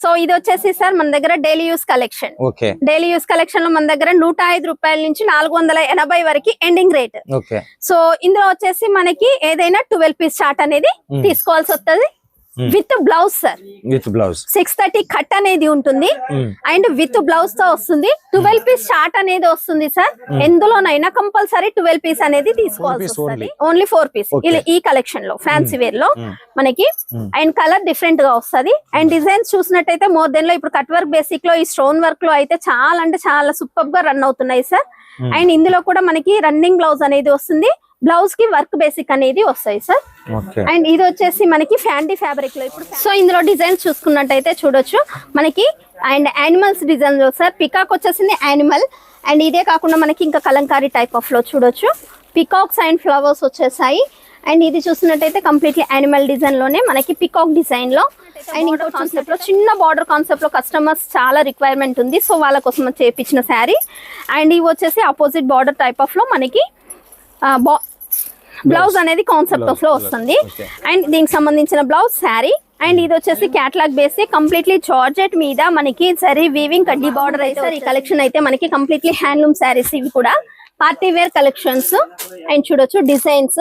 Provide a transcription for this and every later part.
So ఇది వచ్చేసి sir మన దగ్గర daily use collection. Daily use collection లో మన దగ్గర 105 రూపాయల నుంచి 480 వరకు ఎండింగ్ రేట్. సో ఇందులో వచ్చేసి మనకి ఏదైనా 12 పీస్ షార్ట్ అనేది తీసుకోవాల్సి వస్తుంది with blouse sir. With blouse 630 cut అనేది ఉంటుంది అండ్ విత్ బ్లౌజ్ తో వస్తుంది. 12 పీస్ షార్ట్ అనేది వస్తుంది సార్. ఎందులోనైనా కంపల్సరీ 12 పీస్ అనేది తీసుకోవాల్సి వస్తుంది. ఓన్లీ 4 పీస్ ఈ కలెక్షన్ లో ఫ్యాన్సీ వేర్ లో మనకి అండ్ కలర్ డిఫరెంట్ గా వస్తుంది. అండ్ డిజైన్స్ చూసినట్టయితే మోర్ దెన్ లో ఇప్పుడు కట్ వర్క్ బేసిక్ లో ఈ స్టోన్ వర్క్ లో అయితే చాలా అంటే చాలా సూపర్ గా రన్ అవుతున్నాయి సార్. అండ్ ఇందులో కూడా మనకి రన్నింగ్ బ్లౌజ్ అనేది వస్తుంది. బ్లౌజ్ కి వర్క్ బేసిక్ అనేది వస్తాయి సార్. అండ్ ఇది వచ్చేసి మనకి ఫ్యాండీ ఫ్యాబ్రిక్ లో ఇప్పుడు సో ఇందులో డిజైన్స్ చూసుకున్నట్టయితే చూడొచ్చు మనకి. అండ్ యానిమల్స్ డిజైన్ లో సార్ పికాక్ వచ్చేసింది యానిమల్. అండ్ ఇదే కాకుండా మనకి ఇంకా కలంకారీ టైప్ ఆఫ్ లో చూడొచ్చు పికాక్స్ అండ్ ఫ్లవర్స్ వచ్చేసాయి. అండ్ ఇది చూసినట్టయితే కంప్లీట్లీ యానిమల్ డిజైన్ లోనే మనకి పికాక్ డిజైన్ లో. అండ్ ఇంకో కాన్సెప్ట్ లో చిన్న బార్డర్ కాన్సెప్ట్ లో కస్టమర్స్ చాలా రిక్వైర్మెంట్ ఉంది. సో వాళ్ళ కోసం చేయించిన శారీ. అండ్ ఇవి వచ్చేసి ఆపోజిట్ బార్డర్ టైప్ ఆఫ్ లో మనకి బ్లౌజ్ అనేది కాన్సెప్ట్ ఆఫ్ లో వస్తుంది. అండ్ దీనికి సంబంధించిన బ్లౌజ్ శారీ. అండ్ ఇది వచ్చేసి క్యాటలాగ్ బేస్ కంప్లీట్లీ జార్జెట్ మీద మనకి సరీ వీవింగ్ కడ్డీ బార్డర్ అయితే ఈ కలెక్షన్ అయితే మనకి కంప్లీట్లీ హ్యాండ్లూమ్ శారీస్. ఇవి కూడా పార్టీ వేర్ కలెక్షన్స్. అండ్ చూడొచ్చు డిజైన్స్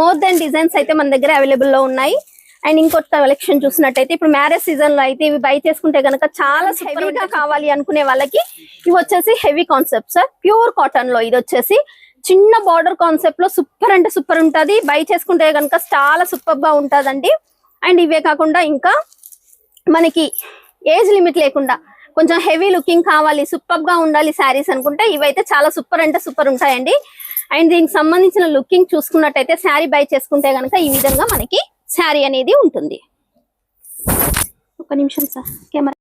మోర్ దెన్ డిజైన్స్ అయితే మన దగ్గర అవైలబుల్ లో ఉన్నాయి. అండ్ ఇంకొక కలెక్షన్ చూసినట్టయితే ఇప్పుడు మ్యారేజ్ సీజన్ లో అయితే ఇవి బై చేసుకుంటే కనుక చాలా హెవీగా కావాలి అనుకునే వాళ్ళకి ఇవి వచ్చేసి heavy concept sir. Pure cotton లో ఇది వచ్చేసి చిన్న బార్డర్ కాన్సెప్ట్ లో సూపర్ అంటే సూపర్ ఉంటది. బై చేసుకుంటే కనుక చాలా సూపర్ గా ఉంటదండి. అండ్ ఇవే కాకుండా ఇంకా మనకి ఏజ్ లిమిట్ లేకుండా కొంచెం హెవీ లుకింగ్ కావాలి సూపర్ గా ఉండాలి శారీస్ అనుకుంటే ఇవైతే చాలా సూపర్ అంటే సూపర్ ఉంటాయండి. అండ్ దీనికి సంబంధించిన లుకింగ్ చూసుకున్నట్టయితే శారీ బై చేసుకుంటే కనుక ఈ విధంగా మనకి శారీ అనేది ఉంటుంది. ఒక నిమిషం సార్ కెమెరా.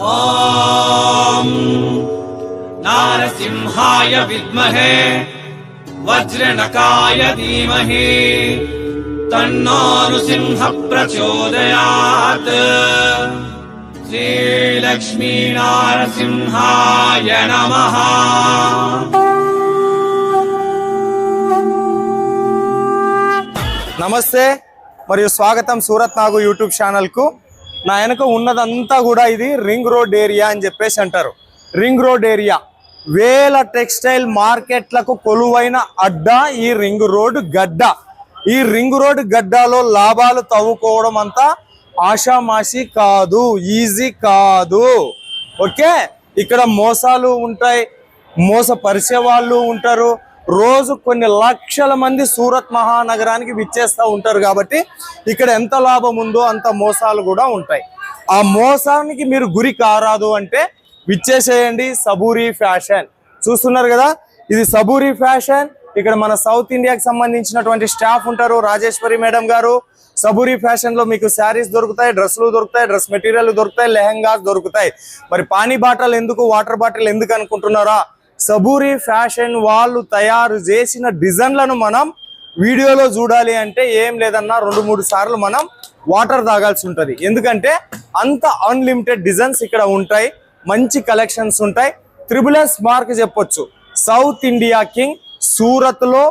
ఓం నారసింహాయ విద్మహే వజ్రనకాయ ధీమహి తన్నో నృసింహ ప్రచోదయాత్. శ్రీలక్ష్మీ నారసింహాయ నమః. నమస్తే మరియు స్వాగతం సూరత్ నాగు యూట్యూబ్ ఛానల్ కు. నా వెనక ఉన్నదంతా కూడా ఇది రింగ్ రోడ్ ఏరియా అని చెప్పేసి అంటారు. రింగ్ రోడ్ ఏరియా వేల టెక్స్టైల్ మార్కెట్లకు కొలువైన అడ్డా ఈ రింగ్ రోడ్ గడ్డ. ఈ రింగ్ రోడ్ గడ్డలో లాభాలు తవ్వుకోవడం అంతా ఆషామాషి కాదు, ఈజీ కాదు. ఓకే, ఇక్కడ మోసాలు ఉంటాయి, మోసపరిచే వాళ్ళు ఉంటారు. రోజు కొన్ని లక్షల మంది సూరత్ మహానగరానికి విచ్చేస్తూ ఉంటారు. కాబట్టి ఇక్కడ ఎంత లాభం ఉందో అంత మోసాలు కూడా ఉంటాయి. ఆ మోసానికి మీరు గురి కారాదు అంటే విచ్చేసేయండి సబూరి ఫ్యాషన్. చూస్తున్నారు కదా, ఇది సబూరి ఫ్యాషన్. ఇక్కడ మన సౌత్ ఇండియాకి సంబంధించినటువంటి స్టాఫ్ ఉంటారు. రాజేశ్వరి మేడం గారు. సబూరి ఫ్యాషన్ లో మీకు శారీస్ దొరుకుతాయి, డ్రెస్సులు దొరుకుతాయి, డ్రెస్ మెటీరియల్ దొరుకుతాయి, లెహంగాస్ దొరుకుతాయి. మరి పానీ బాటిల్ ఎందుకు, వాటర్ బాటిల్ ఎందుకు అనుకుంటున్నారా? సబూరి ఫ్యాషన్ వాళ్ళు తయారు చేసిన డిజైన్లను మనం వీడియోలో చూడాలి అంటే ఏం లేదన్నా 2-3 సార్లు మనం వాటర్ తాగాల్సి ఉంటుంది. ఎందుకంటే అంత అన్లిమిటెడ్ డిజైన్స్ ఇక్కడ ఉంటాయి, మంచి కలెక్షన్స్ ఉంటాయి. SSS మార్క్ చెప్పొచ్చు. South India king. సూరత్ లో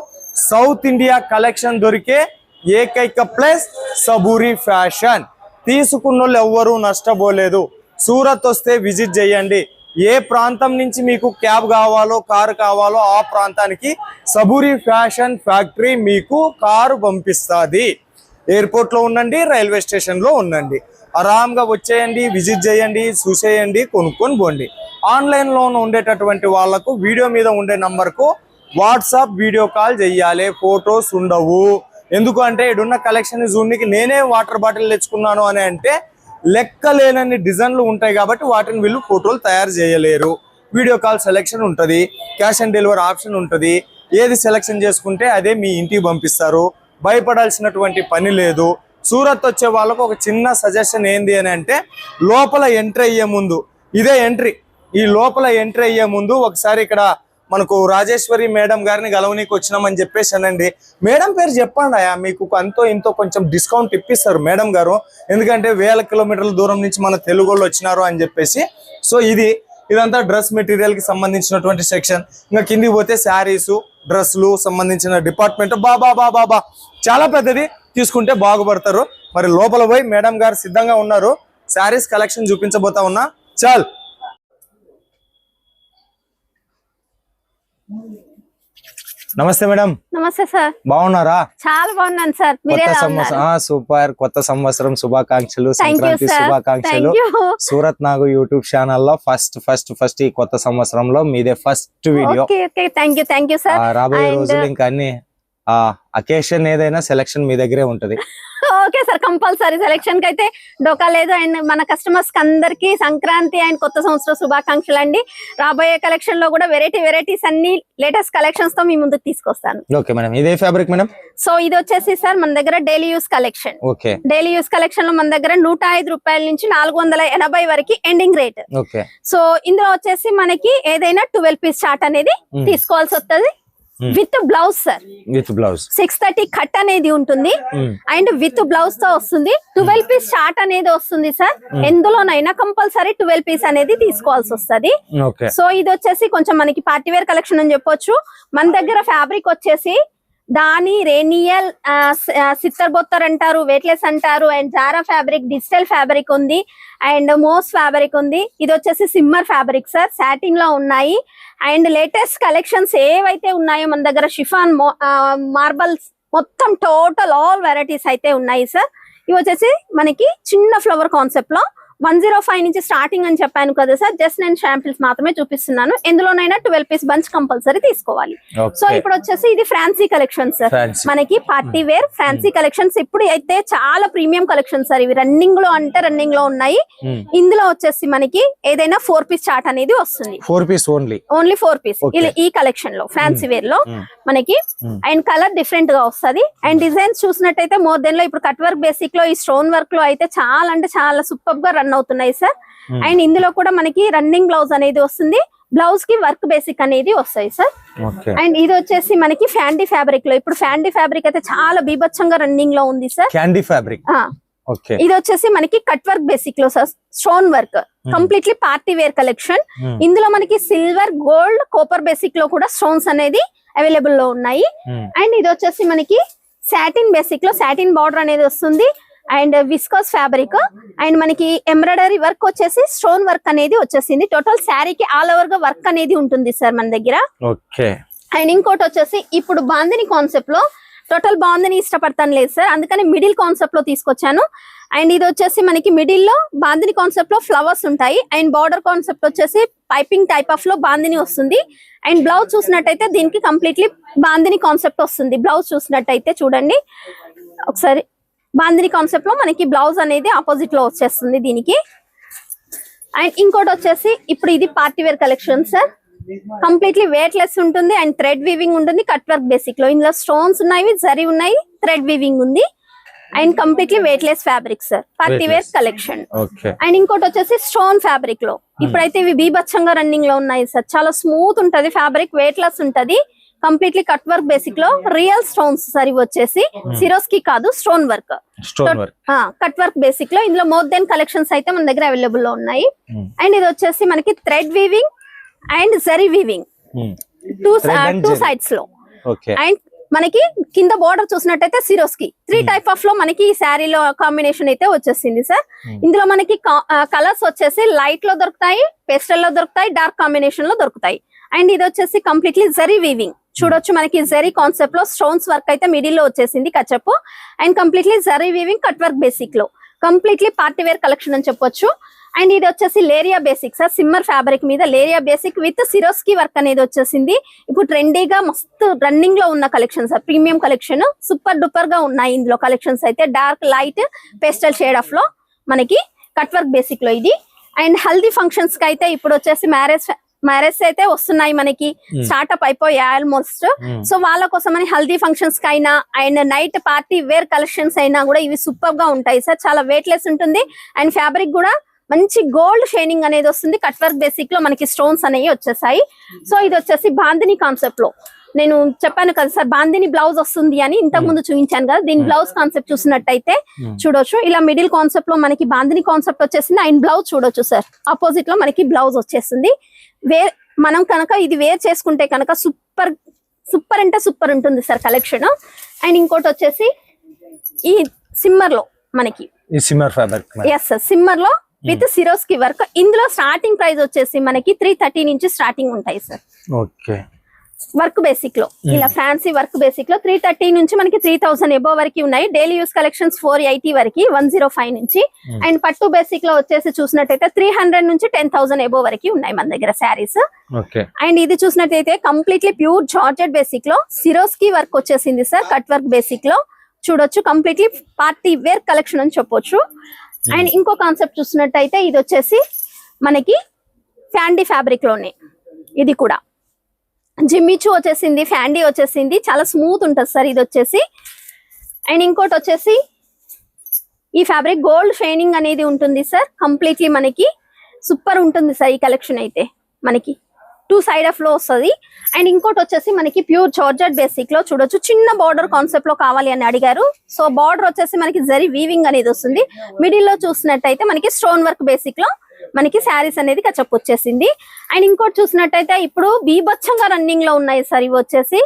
సౌత్ ఇండియా కలెక్షన్ దొరికే ఏకైక ప్లేస్ సబూరి ఫ్యాషన్. తీసుకున్న వాళ్ళు ఎవ్వరూ నష్టపోలేదు. సూరత్ వస్తే విజిట్ చేయండి. ఏ ప్రాంతం నుంచి మీకు క్యాబ్ కావాలో, కారు కావాలో ఆ ప్రాంతానికి సబూరి ఫ్యాషన్ ఫ్యాక్టరీ మీకు కారు పంపిస్తుంది. ఎయిర్పోర్ట్ లో ఉండండి, రైల్వే స్టేషన్ లో ఉండండి, ఆరాంగా వచ్చేయండి, విజిట్ చేయండి, చూసేయండి, కొనుక్కొని పోండి. ఆన్లైన్ లో ఉండేటటువంటి వాళ్లకు వీడియో మీద ఉండే నంబర్ కు వాట్సాప్ వీడియో కాల్ చెయ్యాలి. ఫొటోస్ ఉండవు. ఎందుకు అంటే ఇడున్న కలెక్షన్ జూన్కి నేనే వాటర్ బాటిల్ తెచ్చుకున్నాను అని అంటే లెక్కలేనన్ని డిజైన్లు ఉంటాయి. కాబట్టి వాటిని వీళ్ళు ఫోటోలు తయారు చేయలేరు. వీడియో కాల్ సెలెక్షన్ ఉంటుంది, క్యాష్ ఆన్ డెలివరీ ఆప్షన్ ఉంటుంది. ఏది సెలెక్షన్ చేసుకుంటే అదే మీ ఇంటికి పంపిస్తారు. భయపడాల్సినటువంటి పని లేదు. సూరత్ వచ్చే వాళ్ళకు ఒక చిన్న సజెషన్ ఏంది అని అంటే, లోపల ఎంట్రీ అయ్యే ముందు, ఇదే ఎంట్రీ, ఈ లోపల ఎంట్రీ అయ్యే ముందు ఒకసారి ఇక్కడ మనకు రాజేశ్వరి మేడం గారిని గలవనీకి వచ్చినామని చెప్పేసి అనండి. మేడం పేరు చెప్పండి, మీకు అంతో ఇంతో కొంచెం డిస్కౌంట్ ఇప్పిస్తారు మేడం గారు. ఎందుకంటే 1000 కిలోమీటర్ల దూరం నుంచి మన తెలుగు వాళ్ళు వచ్చినారు అని చెప్పేసి. సో ఇది ఇదంతా డ్రెస్ మెటీరియల్ కి సంబంధించినటువంటి సెక్షన్. ఇంకా కిందికి పోతే శారీస్, డ్రెస్లు సంబంధించిన డిపార్ట్మెంట్. బాబా చాలా పెద్దది, తీసుకుంటే బాగుపడతారు. మరి లోపల పోయి మేడం గారు సిద్ధంగా ఉన్నారు, శారీస్ కలెక్షన్ చూపించబోతా ఉన్నా. చాల్ నమస్తే మేడం. నమస్తే సార్. బాగున్నారా? చాలా బాగున్నాను సార్. సూపర్. కొత్త సంవత్సరం శుభాకాంక్షలు, సంక్రాంతి శుభాకాంక్షలు. సూరత్ నాగు యూట్యూబ్ ఛానల్ లో ఫస్ట్ ఈ కొత్త సంవత్సరంలో మీదే first video. Thank you sir. రాబోయే రోజులు ఇంకా అన్ని అకేషన్ ఏదైనా సెలక్షన్ మీ దగ్గరే ఉంటది. ఓకే సార్, కంపల్సరీ సెలక్షన్ కి అయితే డోకా లేదు. అండ్ మన కస్టమర్స్ కి అందరికి సంక్రాంతి అండ్ కొత్త సంవత్సరం శుభాకాంక్షలు అండి. రాబోయే కలెక్షన్ లో కూడా వెరైటీస్ అన్ని లేటెస్ట్ కలెక్షన్స్ తో మీ ముందుకు తీసుకొస్తాను. ఓకే మేడం, ఇదే ఫ్యాబ్రిక్ మేడం? సో ఇది వచ్చేసి సార్ మన దగ్గర daily use collection. Okay, daily use collection లో మన దగ్గర 105 రూపాయల నుంచి 480 వరకు ఎండింగ్ రేట్. ఓకే, సో ఇందులో వచ్చేసి మనకి ఏదైనా 12 పీస్ చార్ట్ అనేది తీసుకోవాల్సి వస్తుంది with blouse sir. With blouse 630 cut అనేది ఉంటుంది అండ్ విత్ బ్లౌజ్ తో వస్తుంది. 12 పీస్ చార్ట్ అనేది వస్తుంది సార్. ఎందులోనైనా కంపల్సరీ 12 పీస్ అనేది తీసుకోవాల్సి వస్తుంది. సో ఇది వచ్చేసి కొంచెం మనకి పార్టీ వేర్ కలెక్షన్ అని చెప్పొచ్చు. మన దగ్గర ఫ్యాబ్రిక్ వచ్చేసి దాని రేనియల్, సిత్తర్ బొత్తర్ అంటారు, వెయిట్లెస్ అంటారు, and Zara fabric, digital fabric ఉంది, అండ్ మోస్ ఫ్యాబ్రిక్ ఉంది. ఇది వచ్చేసి సిమ్మర్ ఫ్యాబ్రిక్ సార్, సాటిన్ లో ఉన్నాయి. అండ్ లేటెస్ట్ కలెక్షన్స్ ఏవైతే ఉన్నాయో మన దగ్గర షిఫాన్, మార్బల్స్ మొత్తం టోటల్ ఆల్ వెరైటీస్ అయితే ఉన్నాయి సార్. ఇవి వచ్చేసి మనకి చిన్న ఫ్లవర్ కాన్సెప్ట్ లో 105 నుంచి స్టార్టింగ్ అని చెప్పాను కదా సార్. జస్ట్ నేను శాంపిల్స్ మాత్రమే చూపిస్తున్నాను. ఎందులోనైనా 12 పీస్ బంచ్ కంపల్సరీ తీసుకోవాలి. సో ఇప్పుడు వచ్చేసి ఇది ఫ్యాన్సీ కలెక్షన్ సార్, మనకి పార్టీ వేర్ ఫ్యాన్సీ కలెక్షన్స్. ఇప్పుడు అయితే చాలా ప్రీమియం కలెక్షన్ సార్. ఇవి రన్నింగ్ లో అంటే రన్నింగ్ లో ఉన్నాయి. ఇందులో వచ్చేసి మనకి ఏదైనా 4 పీస్ చార్ట్ అనేది వస్తుంది. 4 పీస్ ఓన్లీ 4 పీస్ ఈ కలెక్షన్ లో ఫ్యాన్సీ వేర్ లో మనకి. అండ్ కలర్ డిఫరెంట్ గా వస్తుంది. అండ్ డిజైన్స్ చూసినట్టయితే మోర్ దెన్ లో ఇప్పుడు కట్ వర్క్ బేసిక్ లో ఈ స్టోన్ వర్క్ లో అయితే చాలా అంటే చాలా సూపర్ గా రన్ అవుతున్నాయి సార్. అండ్ ఇందులో కూడా మనకి రన్నింగ్ బ్లౌజ్ అనేది వస్తుంది. బ్లౌజ్ కి వర్క్ బేసిక్ అనేది వస్తాయి సార్. అండ్ ఇది వచ్చేసి మనకి ఫ్యాండీ ఫ్యాబ్రిక్ లో, ఇప్పుడు ఫ్యాండీ ఫ్యాబ్రిక్ అయితే చాలా బీభత్సంగా రన్నింగ్ లో ఉంది సార్. ఫ్యాండీ ఫ్యాబ్రిక్ ఇది వచ్చేసి మనకి కట్ వర్క్ బేసిక్ లో sir, stone work, completely party wear collection. ఇందులో మనకి సిల్వర్, గోల్డ్, కాపర్ బేసిక్ లో కూడా స్టోన్స్ అనేది అవైలబుల్ లో ఉన్నాయి. అండ్ ఇది వచ్చేసి మనకి సాటిన్ బేసిక్ లో సాటిన్ బార్డర్ అనేది వస్తుంది. అండ్ విస్కోస్ ఫ్యాబ్రిక్ అండ్ మనకి ఎంబ్రాయిడరీ వర్క్ వచ్చేసి స్టోన్ వర్క్ అనేది వచ్చేసింది. టోటల్ శారీకి ఆల్ ఓవర్ గా వర్క్ అనేది ఉంటుంది సార్ మన దగ్గర. అండ్ ఇంకోటి వచ్చేసి ఇప్పుడు బాందిని కాన్సెప్ట్ లో, టోటల్ బాందిని ఇష్టపడతాను లేదు సార్, అందుకని మిడిల్ కాన్సెప్ట్ లో తీసుకొచ్చాను. అండ్ ఇది వచ్చేసి మనకి మిడిల్ లో బాందిని కాన్సెప్ట్ లో ఫ్లవర్స్ ఉంటాయి. అండ్ బార్డర్ కాన్సెప్ట్ వచ్చేసి పైపింగ్ టైప్ ఆఫ్ లో బాందిని వస్తుంది. అండ్ బ్లౌజ్ చూసినట్టయితే దీనికి కంప్లీట్లీ బాందిని కాన్సెప్ట్ వస్తుంది. బ్లౌజ్ చూసినట్టయితే చూడండి ఒకసారి, బాందిని కాన్సెప్ట్ లో మనకి బ్లౌజ్ అనేది ఆపోజిట్ లో వచ్చేస్తుంది దీనికి. అండ్ ఇంకోటి వచ్చేసి ఇప్పుడు ఇది party wear collection sir. Completely weightless ఉంటుంది అండ్ థ్రెడ్ వీవింగ్ ఉంటుంది. కట్ వర్క్ బేసిక్ లో ఇందులో స్టోన్స్ ఉన్నాయి, జరీ ఉన్నాయి, థ్రెడ్ వీవింగ్ ఉంది. And completely weightless fabric sir, party wear collection. And ఇంకోటి వచ్చేసి స్టోన్ ఫ్యాబ్రిక్ లో, ఇప్పుడైతే ఇవి బీభత్సంగా రన్నింగ్ లో ఉన్నాయి సార్. చాలా స్మూత్ ఉంటది ఫ్యాబ్రిక్, వెయిట్ లెస్ ఉంటది. కంప్లీట్లీ కట్ వర్క్ బేసిక్ లో రియల్ స్టోన్స్ సార్. ఇవి వచ్చేసి సిరోస్ కి కాదు, stone work, cut work basic లో. ఇందులో మోర్ దెన్ కలెక్షన్స్ అయితే మన దగ్గర అవైలబుల్ లో ఉన్నాయి. అండ్ ఇది వచ్చేసి మనకి thread weaving and zari weaving two sides లో. అండ్ మనకి కింద బోర్డర్ చూసినట్టయితే సిరోస్ కి 3 టైప్ ఆఫ్ లో మనకి ఈ శారీలో కాంబినేషన్ అయితే వచ్చేసింది సార్. ఇందులో మనకి కలర్స్ వచ్చేసి లైట్ లో దొరుకుతాయి, పేస్టల్ లో దొరుకుతాయి, డార్క్ కాంబినేషన్ లో దొరుకుతాయి. అండ్ ఇది వచ్చేసి కంప్లీట్లీ జరీ వీవింగ్ చూడొచ్చు. మనకి జరీ కాన్సెప్ట్ లో స్టోన్స్ వర్క్ అయితే మిడిల్ లో వచ్చేసింది కచ్చపు. And completely zari weaving cut work basic లో కంప్లీట్లీ పార్టీ వేర్ కలెక్షన్ అని చెప్పొచ్చు. అండ్ ఇది వచ్చేసి leheriya basic sir, shimmer fabric మీద leheriya basic with Swarovski work అనేది వచ్చేసింది. ఇప్పుడు ట్రెండీగా మస్తు రన్నింగ్ లో ఉన్న collection sir, premium collection, super duper గా ఉన్నాయి ఇందులో కలెక్షన్స్ అయితే. Dark, light, pastel shade of లో మనకి కట్ వర్క్ బేసిక్ లో ఇది. అండ్ హల్దీ ఫంక్షన్స్ కి అయితే ఇప్పుడు వచ్చేసి మ్యారేజ్ అయితే వస్తున్నాయి మనకి, స్టార్ట్అప్ అయిపోయాయి ఆల్మోస్ట్. సో వాళ్ళ కోసం అని హల్దీ ఫంక్షన్స్ కి అయినా and night party wear collections అయినా కూడా ఇవి సూపర్ గా ఉంటాయి సార్. చాలా వెయిట్ లెస్ ఉంటుంది అండ్ ఫ్యాబ్రిక్ కూడా మంచి గోల్డ్ షైనింగ్ అనేది వస్తుంది. కట్ వర్క్ బేసిక్ లో మనకి స్టోన్స్ అనేవి వచ్చేసాయి. సో ఇది వచ్చేసి బాందిని కాన్సెప్ట్ లో నేను చెప్పాను కదా సార్ బాందిని బ్లౌజ్ వస్తుంది అని ఇంతకు ముందు చూపించాను కదా. దీని బ్లౌజ్ కాన్సెప్ట్ చూసినట్టయితే చూడొచ్చు, ఇలా మిడిల్ కాన్సెప్ట్ లో మనకి బాందిని కాన్సెప్ట్ వచ్చేసింది. అండ్ బ్లౌజ్ చూడొచ్చు సార్, ఆపోజిట్ లో మనకి బ్లౌజ్ వచ్చేస్తుంది. మనం కనుక ఇది వేర్ చేసుకుంటే కనుక సూపర్ సూపర్ అంటే సూపర్ ఉంటుంది సార్ కలెక్షన్. అండ్ ఇంకోటి వచ్చేసి ఈ సిమ్మర్ లో మనకి ఈ సిమ్మర్ ఫ్యాబ్రిక్, ఎస్ సార్, సిమ్మర్ లో విత్ సిరోస్కి వర్క్. ఇందులో స్టార్టింగ్ ప్రైస్ వచ్చేసి మనకి 330 నుంచి స్టార్టింగ్ ఉంటాయి సార్. ఓకే, వర్క్ బేసిక్ లో ఇలా ఫ్యాన్సీ వర్క్ బేసిక్ లో 330 నుంచి మనకి 3000 ఎబో వరకు ఉన్నాయి. డైలీ యూస్ కలెక్షన్స్ 480 వరకు 105 నుంచి. అండ్ పట్టు బేసిక్ లో వచ్చేసి చూసినట్టయితే 300 నుంచి 10,000 ఎబో వరకు ఉన్నాయి మన దగ్గర శారీస్. అండ్ ఇది చూసినట్టయితే కంప్లీట్లీ ప్యూర్ జార్జెట్ బేసిక్ లో సిరోస్కి వర్క్ వచ్చేసింది సార్, కట్ వర్క్ బేసిక్ లో చూడొచ్చు. కంప్లీట్లీ పార్టీ వేర్ కలెక్షన్ అని చెప్పొచ్చు. అండ్ ఇంకో కాన్సెప్ట్ చూసినట్టయితే ఇది వచ్చేసి మనకి ఫ్యాండీ ఫ్యాబ్రిక్ లోనే, ఇది కూడా జిమ్మిచూ వచ్చేసింది, ఫ్యాండీ వచ్చేసింది, చాలా స్మూత్ ఉంటుంది సార్ ఇది వచ్చేసి. అండ్ ఇంకోటి వచ్చేసి ఈ ఫ్యాబ్రిక్ గోల్డ్ షైనింగ్ అనేది ఉంటుంది సార్, కంప్లీట్లీ మనకి సూపర్ ఉంటుంది సార్ ఈ కలెక్షన్ అయితే. మనకి 2 సైడ్ ఆఫ్ లో వస్తుంది. అండ్ ఇంకోటి వచ్చేసి మనకి ప్యూర్ జార్జెట్ బేసిక్ లో చూడొచ్చు, చిన్న బార్డర్ కాన్సెప్ట్ లో కావాలి అని అడిగారు. సో బార్డర్ వచ్చేసి మనకి జరీ వీవింగ్ అనేది వస్తుంది. మిడిల్ లో చూసినట్టయితే మనకి స్టోన్ వర్క్ బేసిక్ లో మనకి శారీస్ అనేది కచప్ వచ్చేసింది. అండ్ ఇంకోటి చూసినట్టయితే ఇప్పుడు బీభత్సంగా రన్నింగ్ లో ఉన్నాయి సార్ ఇవి వచ్చేసి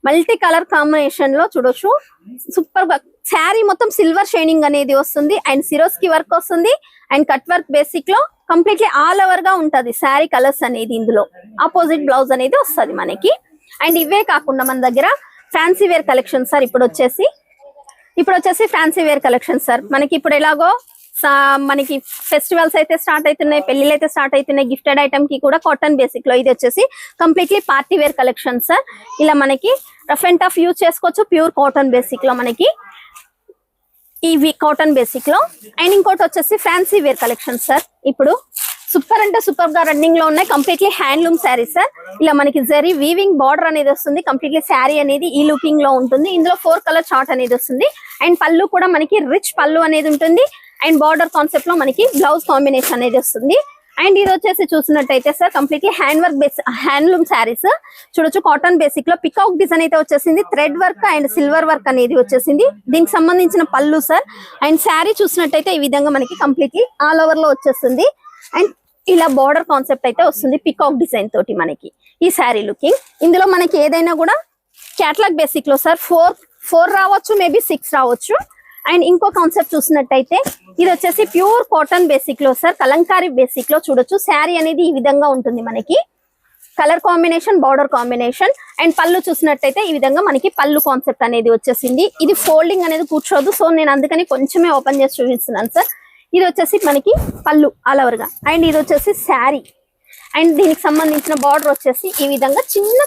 మల్టీ కలర్ కాంబినేషన్ లో చూడొచ్చు. సూపర్ శారీ మొత్తం సిల్వర్ షైనింగ్ అనేది వస్తుంది. అండ్ సిరోస్కి వర్క్ వస్తుంది. అండ్ కట్ వర్క్ బేసిక్ లో కంప్లీట్లీ ఆల్ ఓవర్ గా ఉంటది శారీ కలర్స్ అనేది. ఇందులో ఆపోజిట్ బ్లౌజ్ అనేది వస్తుంది మనకి. అండ్ ఇవే కాకుండా మన దగ్గర ఫ్యాన్సీ వేర్ కలెక్షన్ సార్ ఇప్పుడు వచ్చేసి ఫ్యాన్సీ వేర్ కలెక్షన్ సార్. మనకి ఇప్పుడు ఎలాగో మనకి ఫెస్టివల్స్ అయితే స్టార్ట్ అవుతున్నాయి, పెళ్లిళ్ళు అయితే స్టార్ట్ అవుతున్నాయి. గిఫ్టెడ్ ఐటమ్ కి కూడా కాటన్ బేసిక్ లో ఇది వచ్చేసి completely party wear collection sir. ఇలా మనకి రఫ్ అండ్ టఫ్ యూజ్ చేసుకోవచ్చు. ప్యూర్ కాటన్ బేసిక్ లో మనకి ఇవి కాటన్ బేసిక్ లో. అండ్ ఇంకోటి వచ్చేసి ఫ్యాన్సీ వేర్ కలెక్షన్ సార్. ఇప్పుడు సూపర్ అంటే సూపర్ గా రన్నింగ్ లో ఉన్నాయి. Completely handloom sari sir. ఇలా మనకి జరీ వీవింగ్ బార్డర్ అనేది వస్తుంది. కంప్లీట్లీ శారీ అనేది ఈ లుకింగ్ లో ఉంటుంది. ఇందులో 4 కలర్ చార్ట్ అనేది వస్తుంది. అండ్ పళ్ళు కూడా మనకి రిచ్ పళ్ళు అనేది ఉంటుంది. అండ్ బార్డర్ కాన్సెప్ట్ లో మనకి బ్లౌజ్ కాంబినేషన్ అనేది వస్తుంది. అండ్ ఇది వచ్చేసి చూసినట్టయితే sir completely hand work base handloom saris చూడొచ్చు. కాటన్ బేసిక్ లో పికాక్ డిజైన్ అయితే వచ్చేసింది. Thread work and silver work అనేది వచ్చేసింది. దీనికి సంబంధించిన పళ్ళు సార్. అండ్ శారీ చూసినట్టయితే ఈ విధంగా మనకి కంప్లీట్లీ ఆల్ ఓవర్ లో వచ్చేస్తుంది. అండ్ ఇలా బార్డర్ కాన్సెప్ట్ అయితే వస్తుంది పికాక్ డిజైన్ తోటి మనకి ఈ శారీ లుకింగ్. ఇందులో మనకి ఏదైనా కూడా క్యాటలాగ్ బేసిక్ లో సార్ 4 రావచ్చు, మేబీ 6 రావచ్చు. అండ్ ఇంకో కాన్సెప్ట్ చూసినట్టయితే ఇది వచ్చేసి ప్యూర్ కాటన్ బేసిక్ లో సార్, కలంకారీ బేసిక్ లో చూడొచ్చు. శారీ అనేది ఈ విధంగా ఉంటుంది మనకి, colour combination, border combination. And పళ్ళు చూసినట్టయితే ఈ విధంగా మనకి పళ్ళు కాన్సెప్ట్ అనేది వచ్చేసింది. ఇది ఫోల్డింగ్ అనేది కూర్చోదు, సో నేను అందుకని కొంచెమే ఓపెన్ చేసి చూపిస్తున్నాను సార్. ఇది వచ్చేసి మనకి పళ్ళు ఆల్ ఓవర్ గా. అండ్ ఇది వచ్చేసి శారీ. అండ్ దీనికి సంబంధించిన బార్డర్ వచ్చేసి ఈ విధంగా చిన్న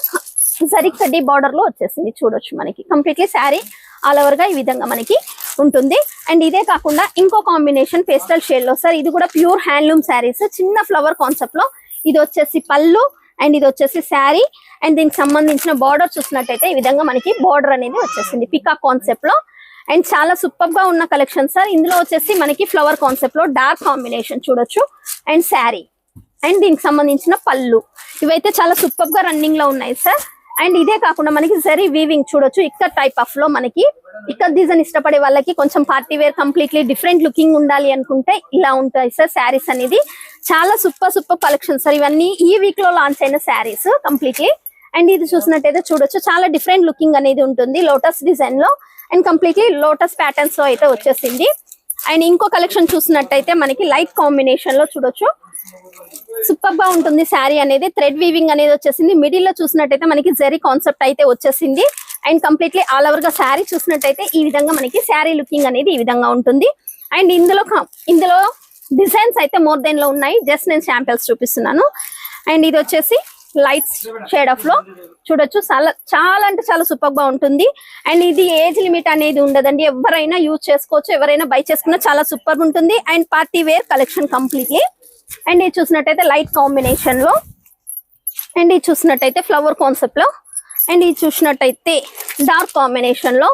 జరీ కడ్డీ బార్డర్ లో వచ్చేసింది చూడొచ్చు. మనకి కంప్లీట్లీ శారీ ఆల్ ఓవర్ గా ఈ విధంగా మనకి ఉంటుంది. అండ్ ఇదే కాకుండా ఇంకో కాంబినేషన్ పేస్టల్ షేడ్ లో సార్. ఇది కూడా ప్యూర్ హ్యాండ్లూమ్ శారీస్, చిన్న ఫ్లవర్ కాన్సెప్ట్ లో. ఇది వచ్చేసి పళ్ళు అండ్ ఇది వచ్చేసి శారీ. అండ్ దీనికి సంబంధించిన బార్డర్ చూసినట్టయితే ఈ విధంగా మనకి బార్డర్ అనేది వచ్చేసింది పికాక్ కాన్సెప్ట్ లో. అండ్ చాలా సూపర్ గా ఉన్న కలెక్షన్ సార్. ఇందులో వచ్చేసి మనకి ఫ్లవర్ కాన్సెప్ట్ లో డార్క్ కాంబినేషన్ చూడొచ్చు. అండ్ శారీ అండ్ దీనికి సంబంధించిన పళ్ళు ఇవైతే చాలా సూపర్ గా రన్నింగ్ లో ఉన్నాయి సార్. అండ్ ఇదే కాకుండా మనకి జరీ వీవింగ్ చూడొచ్చు. ఇక్కడ టైప్ ఆఫ్ లో మనకి ఇక్కడ డిజైన్ ఇష్టపడే వాళ్ళకి కొంచెం party wear completely different looking ఉండాలి అనుకుంటే ఇలా ఉంటాయి సార్ శారీస్ అనేది. చాలా సూపర్ కలెక్షన్ సార్. ఇవన్నీ ఈ వీక్ లో లాంచ్ అయిన శారీస్ కంప్లీట్లీ. అండ్ ఇది చూసినట్టయితే చూడొచ్చు, చాలా డిఫరెంట్ లుకింగ్ అనేది ఉంటుంది లోటస్ డిజైన్ లో. అండ్ కంప్లీట్లీ లోటస్ ప్యాటర్న్స్ లో అయితే వచ్చేసింది. అండ్ ఇంకో కలెక్షన్ చూసినట్టయితే మనకి లైట్ కాంబినేషన్ లో చూడొచ్చు. సూపర్ గా ఉంటుంది శారీ అనేది. థ్రెడ్ వీవింగ్ అనేది వచ్చేసింది. మిడిల్ లో చూసినట్టయితే మనకి జరీ కాన్సెప్ట్ అయితే వచ్చేసింది. అండ్ కంప్లీట్లీ ఆల్ ఓవర్ గా శారీ చూసినట్టయితే ఈ విధంగా మనకి శారీ లుకింగ్ అనేది ఈ విధంగా ఉంటుంది. అండ్ ఇందులో డిజైన్స్ అయితే మోర్ దెన్ లో ఉన్నాయి. జస్ట్ నేను శాంపిల్స్ చూపిస్తున్నాను. అండ్ ఇది వచ్చేసి లైట్ షేడ్ ఆఫ్ లో చూడొచ్చు. చాలా అంటే చాలా సూపర్ గా ఉంటుంది. అండ్ ఇది ఏజ్ లిమిట్ అనేది ఉండదండి, ఎవరైనా యూజ్ చేసుకోవచ్చు, ఎవరైనా బై చేసుకున్నా చాలా సూపర్ ఉంటుంది. And party wear collection completely. And ఇది చూసినట్టయితే లైట్ కాంబినేషన్ లో. అండ్ ఇది చూసినట్టయితే ఫ్లవర్ కాన్సెప్ట్ లో. అండ్ ఇది చూసినట్టయితే డార్క్ కాంబినేషన్ లో.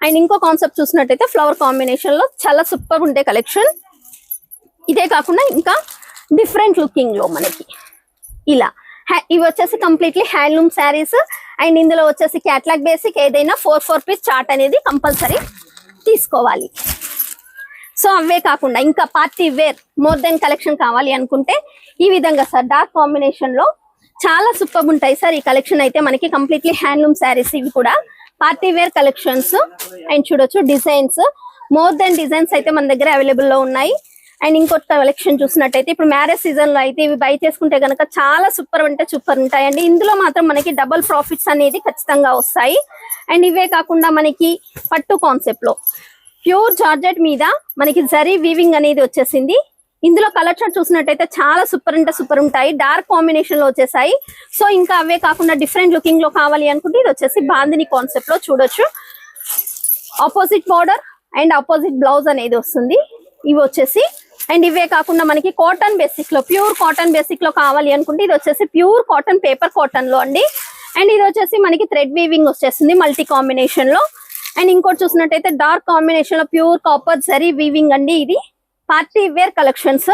అండ్ ఇంకో కాన్సెప్ట్ చూసినట్టయితే ఫ్లవర్ కాంబినేషన్ లో చాలా సూపర్ ఉండే కలెక్షన్. ఇదే కాకుండా ఇంకా డిఫరెంట్ లుకింగ్ లో మనకి ఇలా ఇవి వచ్చేసి కంప్లీట్లీ హ్యాండ్లూమ్ శారీస్. అండ్ ఇందులో వచ్చేసి క్యాట్లాగ్ బేసిక్ ఏదైనా 4 పీస్ చార్ట్ అనేది కంపల్సరీ తీసుకోవాలి. సో అవే కాకుండా ఇంకా party wear more than collection కావాలి అనుకుంటే ఈ విధంగా సార్ డార్క్ కాంబినేషన్ లో చాలా సూపర్ ఉంటాయి సార్. ఈ కలెక్షన్ అయితే మనకి కంప్లీట్లీ హ్యాండ్లూమ్ శారీస్, ఇవి కూడా పార్టీ వేర్ కలెక్షన్స్. అండ్ చూడొచ్చు డిజైన్స్, మోర్ దెన్ డిజైన్స్ అయితే మన దగ్గర అవైలబుల్ లో ఉన్నాయి. అండ్ ఇంకొక కలెక్షన్ చూసినట్టయితే ఇప్పుడు మ్యారేజ్ సీజన్ లో అయితే ఇవి బై చేసుకుంటే కనుక చాలా సూపర్ అంటే సూపర్ ఉంటాయండి. ఇందులో మాత్రం మనకి డబుల్ ప్రాఫిట్స్ అనేది ఖచ్చితంగా వస్తాయి. అండ్ ఇవే కాకుండా మనకి పట్టు కాన్సెప్ట్ లో ప్యూర్ జార్జెట్ మీద మనకి జరీ వీవింగ్ అనేది వచ్చేసింది. ఇందులో కలర్ చార్ట్ చూసినట్టయితే చాలా సూపర్ అంటే సూపర్ ఉంటాయి, డార్క్ కాంబినేషన్ లో వచ్చేసాయి. సో ఇంకా అవే కాకుండా డిఫరెంట్ లుకింగ్ లో కావాలి అనుకుంటే ఇది వచ్చేసి బాందిని కాన్సెప్ట్ లో చూడొచ్చు. Opposite border and opposite blouse అనేది వస్తుంది ఇవి వచ్చేసి. అండ్ ఇవే కాకుండా మనకి కాటన్ బేసిక్ లో ప్యూర్ కాటన్ బేసిక్ లో కావాలి అనుకుంటే ఇది వచ్చేసి ప్యూర్ కాటన్ పేపర్ కాటన్ లో అండి. అండ్ ఇది వచ్చేసి మనకి థ్రెడ్ వీవింగ్ వచ్చేస్తుంది మల్టీ కాంబినేషన్ లో. అండ్ ఇంకోటి చూసినట్టయితే డార్క్ కాంబినేషన్ లో ప్యూర్ కాపర్ జరీ వీవింగ్ అండి. ఇది పార్టీ వేర్ కలెక్షన్స్.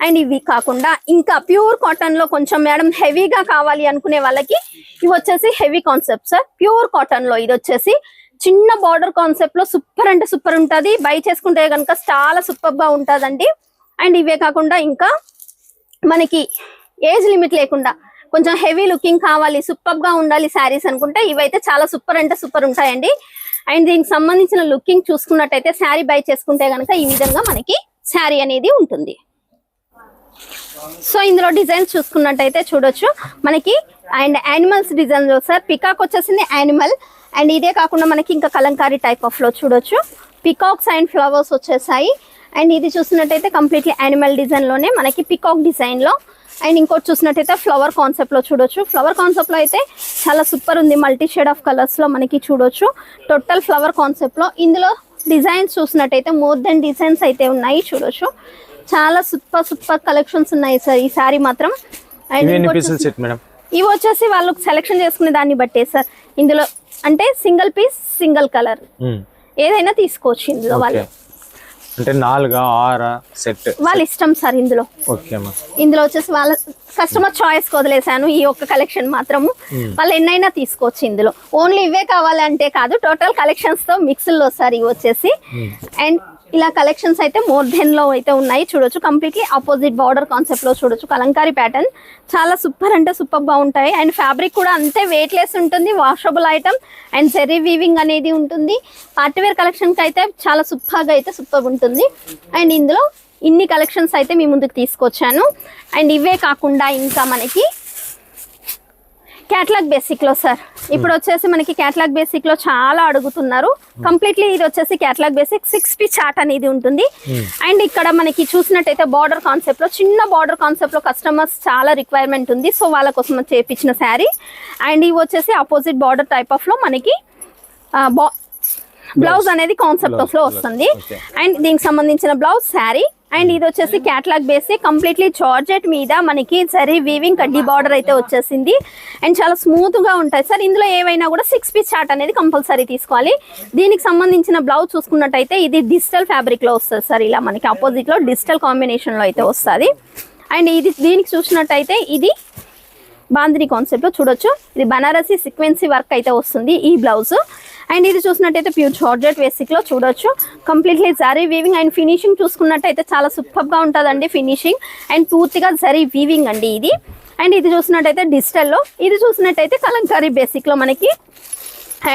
అండ్ ఇవి కాకుండా ఇంకా ప్యూర్ కాటన్ లో కొంచెం మేడం హెవీగా కావాలి అనుకునే వాళ్ళకి ఇవి వచ్చేసి heavy concept sir. Pure cotton లో ఇది వచ్చేసి చిన్న బార్డర్ కాన్సెప్ట్ లో సూపర్ అంటే సూపర్ ఉంటది, బై చేసుకుంటే కనుక చాలా సూపర్ గా ఉంటదండి. అండ్ ఇవే కాకుండా ఇంకా మనకి ఏజ్ లిమిట్ లేకుండా కొంచెం హెవీ లుకింగ్ కావాలి, సూపర్ గా ఉండాలి శారీస్ అనుకుంటే ఇవైతే చాలా సూపర్ అంటే సూపర్ ఉంటాయండి. అండ్ దీనికి సంబంధించిన లుకింగ్ చూసుకున్నట్టయితే శారీ బై చేసుకుంటే కనుక ఈ విధంగా మనకి శారీ అనేది ఉంటుంది. సో ఇందులో డిజైన్స్ చూసుకున్నట్టయితే చూడొచ్చు మనకి. అండ్ యానిమల్స్ డిజైన్ లో సార్ పికాక్ వచ్చేసింది యానిమల్. అండ్ ఇదే కాకుండా మనకి ఇంకా కలంకారీ టైప్ ఆఫ్ లో చూడొచ్చు పికాక్స్ అండ్ ఫ్లవర్స్ వచ్చేసాయి. అండ్ ఇది చూసినట్టయితే కంప్లీట్లీ యానిమల్ డిజైన్ లోనే మనకి పికాక్ డిజైన్ లో. అండ్ ఇంకోటి చూసినట్టయితే ఫ్లవర్ కాన్సెప్ట్ లో చూడొచ్చు. ఫ్లవర్ కాన్సెప్ట్ లో అయితే చాలా సూపర్ ఉంది, మల్టీ షేడ్ ఆఫ్ కలర్స్ లో మనకి చూడొచ్చు టోటల్ ఫ్లవర్ కాన్సెప్ట్ లో. ఇందులో డిజైన్స్ చూసినట్టయితే మోర్ దెన్ డిజైన్స్ అయితే ఉన్నాయి చూడొచ్చు. చాలా సూపర్ కలెక్షన్స్ ఉన్నాయి సార్ ఈ సారీ మాత్రం. ఇవి వచ్చేసి వాళ్ళు సెలెక్షన్ చేసుకునే దాన్ని బట్టే సార్. ఇందులో అంటే సింగిల్ పీస్ సింగిల్ కలర్ ఏదైనా తీసుకోవచ్చు ఇందులో వాళ్ళు. అంటే 4 6 సెట్ వాళ్ళ ఇష్టం సార్. ఇందులో వచ్చేసి వాళ్ళ కస్టమర్ చాయిస్ వదిలేసాను ఈ ఒక్క కలెక్షన్ మాత్రము. వాళ్ళు ఎన్నైనా తీసుకోవచ్చు ఇందులో. ఓన్లీ ఇవే కావాలంటే కాదు, టోటల్ కలెక్షన్స్ తో మిక్స్ లో సార్ ఇవి వచ్చేసి. అండ్ ఇలా కలెక్షన్స్ అయితే మోర్ దెన్ లో అయితే ఉన్నాయి చూడొచ్చు. కంప్లీట్లీ ఆపోజిట్ బార్డర్ కాన్సెప్ట్ లో చూడొచ్చు కలంకారీ ప్యాటర్న్. చాలా సూపర్ అంటే సూపర్ గా ఉంటాయి. అండ్ ఫ్యాబ్రిక్ కూడా అంతే వెయిట్ లెస్ ఉంటుంది, washable item. And zari weaving అనేది ఉంటుంది. పార్టీవేర్ కలెక్షన్ కి అయితే చాలా సూపర్ గా అయితే సూపర్ ఉంటుంది. అండ్ ఇందులో ఇన్ని కలెక్షన్స్ అయితే మీ ముందుకు తీసుకొచ్చాను. అండ్ ఇవే కాకుండా ఇంకా మనకి క్యాటలాగ్ బేసిక్ లో సార్ ఇప్పుడు వచ్చేసి మనకి క్యాటలాగ్ బేసిక్ లో చాలా అడుగుతున్నారు. కంప్లీట్లీ ఇది వచ్చేసి క్యాటలాగ్ బేసిక్ 6 పీస్ చార్ట్ అనేది ఉంటుంది. అండ్ ఇక్కడ మనకి చూసినట్టయితే బార్డర్ కాన్సెప్ట్ లో చిన్న బార్డర్ కాన్సెప్ట్ లో కస్టమర్స్ చాలా రిక్వైర్మెంట్ ఉంది. సో వాళ్ళ కోసం చేపించిన శారీ. అండ్ ఇవి వచ్చేసి ఆపోజిట్ బార్డర్ టైప్ ఆఫ్ లో మనకి బ్లౌజ్ అనేది కాన్సెప్ట్ ఆఫ్ లో వస్తుంది. అండ్ దీనికి సంబంధించిన బ్లౌజ్ శారీ. అండ్ ఇది వచ్చేసి క్యాటలాగ్ బేసిక్ కంప్లీట్లీ జార్జెట్ మీద మనకి జరీ వీవింగ్ కడ్డీ బార్డర్ అయితే వచ్చేసింది. అండ్ చాలా స్మూత్ గా ఉంటాయి సార్. ఇందులో ఏవైనా కూడా 6 పీస్ చార్ట్ అనేది కంపల్సరీ తీసుకోవాలి. దీనికి సంబంధించిన బ్లౌజ్ చూసుకున్నట్టయితే ఇది డిజిటల్ ఫ్యాబ్రిక్ లో వస్తుంది సార్. ఇలా మనకి ఆపోజిట్ లో డిజిటల్ కాంబినేషన్ లో అయితే వస్తుంది. అండ్ ఇది దీనికి చూసినట్టయితే ఇది బాందిని కాన్సెప్ట్ లో చూడొచ్చు. ఇది బనారసి సీక్వెన్సీ వర్క్ అయితే వస్తుంది ఈ బ్లౌజ్. అండ్ ఇది చూసినట్టయితే ప్యూర్ జార్జెట్ బేసిక్ లో చూడొచ్చు completely zari weaving. And finishing చూసుకున్నట్టయితే చాలా సూపర్ గా ఉంటుందండి ఫినిషింగ్. అండ్ పూర్తిగా జరీ వీవింగ్ అండి ఇది. అండ్ ఇది చూసినట్టయితే డిజిటల్ లో, ఇది చూసినట్టయితే కలంకారీ బేసిక్ లో మనకి.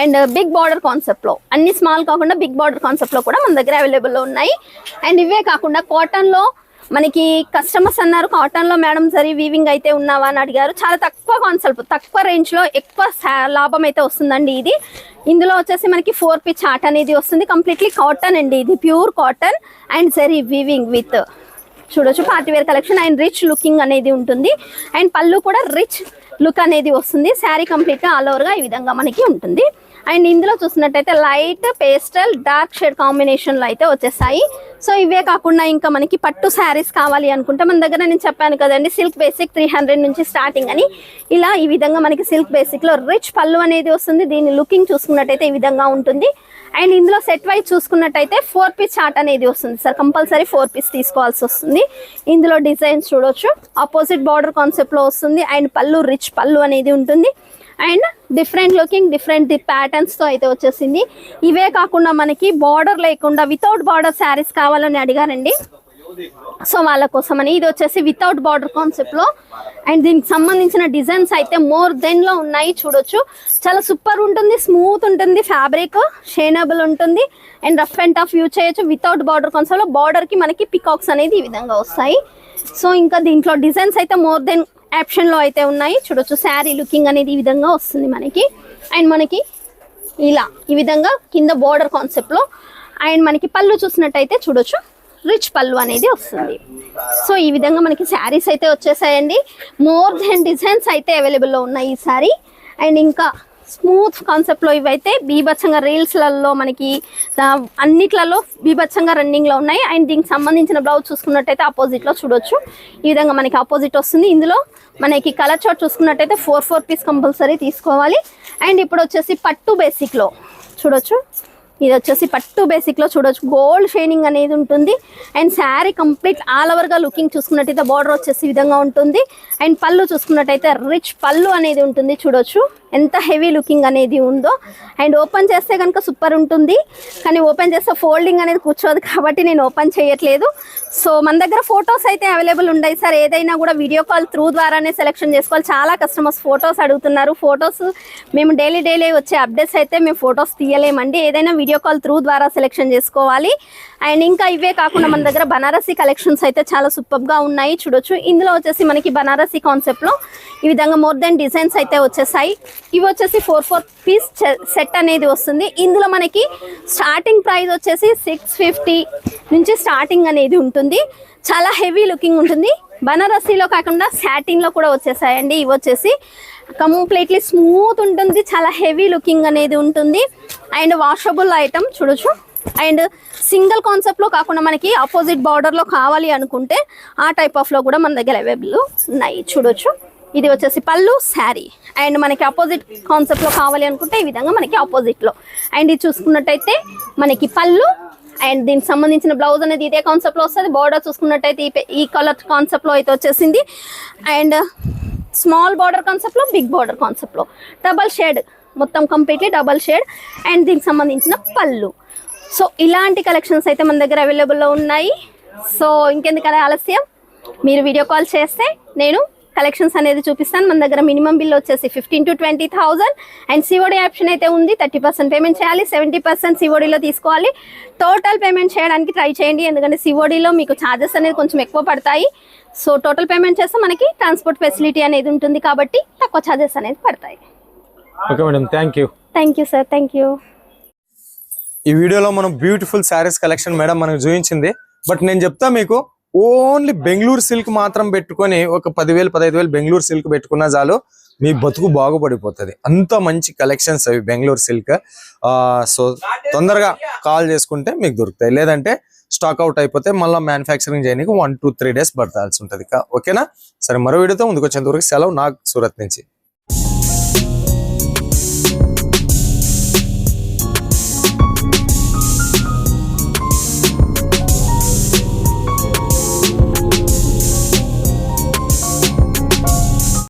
అండ్ బిగ్ బార్డర్ కాన్సెప్ట్ లో అన్ని స్మాల్ కాకుండా బిగ్ బార్డర్ కాన్సెప్ట్ లో కూడా మన దగ్గర అవైలబుల్ లో ఉన్నాయి. అండ్ ఇవే కాకుండా కాటన్ లో మనకి కస్టమర్స్ అన్నారు కాటన్ లో మేడం జరీ వీవింగ్ అయితే ఉన్నావా అని అడిగారు. చాలా తక్కువ కాన్సెప్ట్, తక్కువ రేంజ్ లో ఎక్కువ లాభం అయితే వస్తుందండి ఇది. ఇందులో వచ్చేసి మనకి 4 పీస్ చార్ట్ అనేది వస్తుంది. కంప్లీట్లీ కాటన్ అండి ఇది, pure cotton and zari weaving with చూడొచ్చు party wear collection. And rich looking అనేది ఉంటుంది. అండ్ పళ్ళు కూడా రిచ్ లుక్ అనేది వస్తుంది. శారీ కంప్లీట్ గా ఆల్ ఓవర్ గా ఈ విధంగా మనకి ఉంటుంది. అండ్ ఇందులో చూసినట్టయితే light pastel dark shade combination లో అయితే వచ్చేసాయి. సో ఇవే కాకుండా ఇంకా మనకి పట్టు శారీస్ కావాలి అనుకుంటే మన దగ్గర నేను చెప్పాను కదండి, సిల్క్ బేసిక్ 300 నుంచి స్టార్టింగ్ అని. ఇలా ఈ విధంగా మనకి సిల్క్ బేసిక్ లో రిచ్ పళ్ళు అనేది వస్తుంది. దీని లుకింగ్ చూసుకున్నట్టయితే ఈ విధంగా ఉంటుంది. అండ్ ఇందులో సెట్ వైజ్ చూసుకున్నట్టయితే 4 పీస్ చార్ట్ అనేది వస్తుంది సార్. కంపల్సరీ 4 పీస్ తీసుకోవాల్సి వస్తుంది. ఇందులో డిజైన్స్ చూడొచ్చు, ఆపోజిట్ బార్డర్ కాన్సెప్ట్ లో వస్తుంది. అండ్ పళ్ళు రిచ్ పళ్ళు అనేది ఉంటుంది. And different looking different patterns తో అయితే వచ్చేసింది. ఇవే కాకుండా మనకి బార్డర్ లేకుండా వితౌట్ బార్డర్ శారీస్ కావాలని అడిగారండి. సో వాళ్ళ కోసమని ఇది వచ్చేసి వితౌట్ బార్డర్ కాన్సెప్ట్ లో. అండ్ దీనికి సంబంధించిన డిజైన్స్ అయితే మోర్ దెన్ లో ఉన్నాయి చూడొచ్చు. చాలా సూపర్ ఉంటుంది, స్మూత్ ఉంటుంది, ఫ్యాబ్రిక్ షేనబుల్ ఉంటుంది. And rough and tough use చేయొచ్చు. వితౌట్ బార్డర్ కాన్సెప్ట్ లో బార్డర్ కి మనకి పికాక్స్ అనేది ఈ విధంగా వస్తాయి. సో ఇంకా దీంట్లో డిజైన్స్ అయితే మోర్ దెన్ ఆప్షన్ లో అయితే ఉన్నాయి చూడొచ్చు. శారీ లుకింగ్ అనేది ఈ విధంగా వస్తుంది మనకి. అండ్ మనకి ఇలా ఈ విధంగా కింద బార్డర్ కాన్సెప్ట్ లో. అండ్ మనకి పళ్ళు చూసినట్టయితే చూడొచ్చు, రిచ్ పళ్ళు అనేది వస్తుంది. సో ఈ విధంగా మనకి శారీస్ అయితే వచ్చేసాయండి. మోర్ దెన్ డిజైన్స్ అయితే అవైలబుల్ లో ఉన్నాయి ఈ శారీ. అండ్ ఇంకా స్మూత్ కాన్సెప్ట్ లో ఇవైతే బీభత్సంగా రీల్స్లలో మనకి అన్నిట్లలో బీభత్సంగా రన్నింగ్ లో ఉన్నాయి. అండ్ దీనికి సంబంధించిన బ్లౌజ్ చూసుకున్నట్టయితే ఆపోజిట్ లో చూడొచ్చు. ఈ విధంగా మనకి ఆపోజిట్ వస్తుంది. ఇందులో మనకి కలర్ చార్ట్ చూసుకున్నట్టయితే 4 పీస్ కంపల్సరీ తీసుకోవాలి. అండ్ ఇప్పుడు వచ్చేసి పట్టు బేసిక్ లో చూడొచ్చు. ఇది వచ్చేసి పట్టు బేసిక్ లో చూడొచ్చు, గోల్డ్ షైనింగ్ అనేది ఉంటుంది. And sari complete all over గా లుకింగ్ చూసుకున్నట్టయితే బార్డర్ వచ్చేసి ఈ విధంగా ఉంటుంది. అండ్ పళ్ళు చూసుకున్నట్టయితే రిచ్ పళ్ళు అనేది ఉంటుంది చూడొచ్చు, ఎంత హెవీ లుకింగ్ అనేది ఉందో. అండ్ ఓపెన్ చేస్తే కనుక సూపర్ ఉంటుంది, కానీ ఓపెన్ చేస్తే ఫోల్డింగ్ అనేది కూర్చోదు కాబట్టి నేను ఓపెన్ చేయట్లేదు. సో మన దగ్గర ఫొటోస్ అయితే అవైలబుల్ ఉన్నాయి సార్. ఏదైనా కూడా వీడియో కాల్ త్రూ ద్వారానే సెలెక్షన్ చేసుకోవాలి. చాలా కస్టమర్స్ ఫొటోస్ అడుగుతున్నారు. ఫొటోస్ మేము డైలీ వచ్చే అప్డేట్స్ అయితే మేము ఫొటోస్ తీయలేమండి. ఏదైనా వీడియో కాల్ త్రూ ద్వారా సెలెక్షన్ చేసుకోవాలి. అండ్ ఇంకా ఇవే కాకుండా మన దగ్గర బనారసీ కలెక్షన్స్ అయితే చాలా సూపర్ గా ఉన్నాయి చూడొచ్చు. ఇందులో వచ్చేసి మనకి బనారసీ కాన్సెప్ట్ లో ఈ విధంగా మోర్ దెన్ డిజైన్స్ అయితే వచ్చేసాయి. ఇవి వచ్చేసి 4 పీస్ సెట్ అనేది వస్తుంది. ఇందులో మనకి స్టార్టింగ్ ప్రైస్ వచ్చేసి 650 నుంచి స్టార్టింగ్ అనేది ఉంటుంది. చాలా హెవీ లుకింగ్ ఉంటుంది. బనారసీలో కాకుండా సాటిన్ లో కూడా వచ్చేసాయండి. ఇవి వచ్చేసి కంప్లీట్లీ స్మూత్ ఉంటుంది, చాలా హెవీ లుకింగ్ అనేది ఉంటుంది. అండ్ వాషబుల్ ఐటమ్ చూడొచ్చు. అండ్ సింగిల్ కాన్సెప్ట్ లో కాకుండా మనకి ఆపోజిట్ బార్డర్ లో కావాలి అనుకుంటే ఆ టైప్ ఆఫ్ లో కూడా మన దగ్గర అవైలబుల్ ఉన్నాయి చూడొచ్చు. ఇది వచ్చేసి పళ్ళు శారీ. అండ్ మనకి ఆపోజిట్ కాన్సెప్ట్ లో కావాలి అనుకుంటే ఈ విధంగా మనకి ఆపోజిట్ లో. అండ్ ఇది చూసుకున్నట్టయితే మనకి పళ్ళు. అండ్ దీనికి సంబంధించిన బ్లౌజ్ అనేది ఇదే కాన్సెప్ట్ లో వస్తుంది. బార్డర్ చూసుకున్నట్టయితే ఈ కలర్ కాన్సెప్ట్ లో అయితే వచ్చేసింది. అండ్ స్మాల్ బార్డర్ కాన్సెప్ట్ లో, బిగ్ బార్డర్ కాన్సెప్ట్ లో, డబల్ షేడ్, మొత్తం కంప్లీట్లీ డబల్ షేడ్. అండ్ దీనికి సంబంధించిన పళ్ళు. సో ఇలాంటి కలెక్షన్స్ అయితే మన దగ్గర అవైలబుల్ లో ఉన్నాయి. సో ఇంకెందుకలా ఆలస్యం, మీరు వీడియో కాల్ చేస్తే నేను కలెక్షన్స్ అనేది చూపిస్తాను. మన దగ్గర మినిమం బిల్ వచ్చేసి 15,000 to 20,000. అండ్ సిఓడి ఆప్షన్ అయితే ఉంది. 30% పేమెంట్ చేయాలి, 70% సిఓడిలో తీసుకోవాలి. టోటల్ పేమెంట్ చేయడానికి ట్రై చేయండి, ఎందుకంటే సిఓడిలో మీకు ఛార్జెస్ అనేది కొంచెం ఎక్కువ పడతాయి. సో టోటల్ పేమెంట్ చేస్తే మనకి ట్రాన్స్పోర్ట్ ఫెసిలిటీ అనేది ఉంటుంది కాబట్టి తక్కువ ఛార్జెస్ అనేది పడతాయి. Okay madam, thank you sir, thank you. ఈ వీడియోలో మనం బ్యూటిఫుల్ శారీస్ కలెక్షన్ మేడం మనకు చూపించింది. బట్ నేను చెప్తా మీకు, ఓన్లీ బెంగళూరు సిల్క్ మాత్రం పెట్టుకొని ఒక 10,000 15,000 బెంగళూరు సిల్క్ పెట్టుకున్నా చాలు, మీ బతుకు బాగుపడిపోతుంది. అంత మంచి కలెక్షన్స్ అవి బెంగళూరు సిల్క్. సో తొందరగా కాల్ చేసుకుంటే మీకు దొరుకుతాయి. లేదంటే స్టాక్ అవుట్ అయిపోతే మళ్ళీ మ్యానుఫ్యాక్చరింగ్ చేయడానికి 1 to 3 days పడాల్సి ఉంటుంది. ఓకేనా? సరే, మరో వీడియోతో ముందుకు వచ్చేంత వరకు సెలవు. నాకు సూరత్ నుంచి.